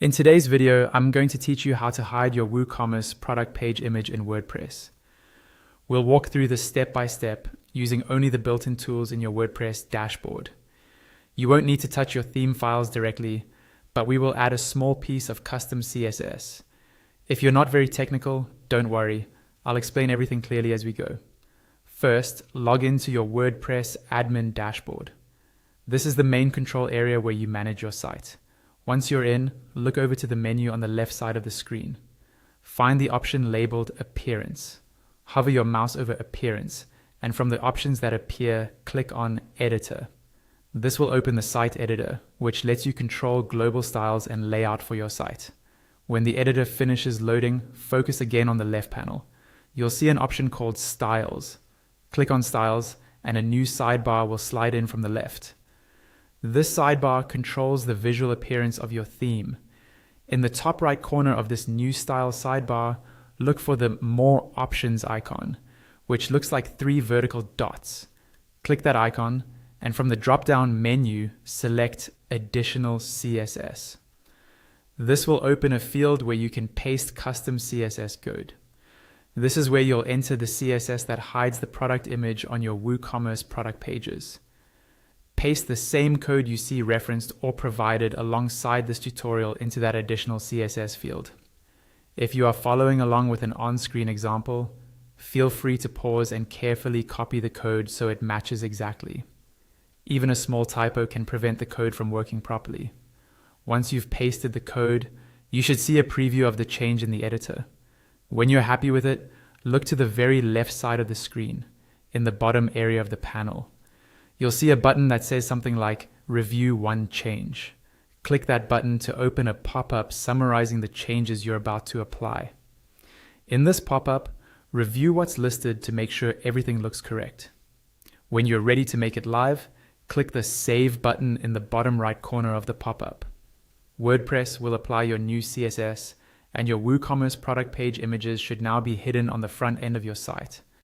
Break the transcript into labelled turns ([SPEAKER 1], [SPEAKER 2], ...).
[SPEAKER 1] In today's video, I'm going to teach you how to hide your WooCommerce product page image in WordPress. We'll walk through this step by step using only the built-in tools in your WordPress dashboard. You won't need to touch your theme files directly, but we will add a small piece of custom CSS. If you're not very technical, don't worry. I'll explain everything clearly as we go. First, log into your WordPress admin dashboard. This is the main control area where you manage your site. Once you're in, look over to the menu on the left side of the screen. Find the option labeled Appearance. Hover your mouse over Appearance, and from the options that appear, click on Editor. This will open the site editor, which lets you control global styles and layout for your site. When the editor finishes loading, focus again on the left panel. You'll see an option called Styles. Click on Styles, and a new sidebar will slide in from the left. This sidebar controls the visual appearance of your theme. In the top right corner of this new style sidebar, look for the More Options icon, which looks like 3 vertical dots. Click that icon, and from the drop-down menu, select Additional CSS. This will open a field where you can paste custom CSS code. This is where you'll enter the CSS that hides the product image on your WooCommerce product pages. Paste the same code you see referenced or provided alongside this tutorial into that additional CSS field. If you are following along with an on-screen example, feel free to pause and carefully copy the code so it matches exactly. Even a small typo can prevent the code from working properly. Once you've pasted the code, you should see a preview of the change in the editor. When you're happy with it, look to the very left side of the screen, in the bottom area of the panel. You'll see a button that says something like Review One Change. Click that button to open a pop-up summarizing the changes you're about to apply. In this pop-up, review what's listed to make sure everything looks correct. When you're ready to make it live, click the Save button in the bottom right corner of the pop-up. WordPress will apply your new CSS, and your WooCommerce product page images should now be hidden on the front end of your site.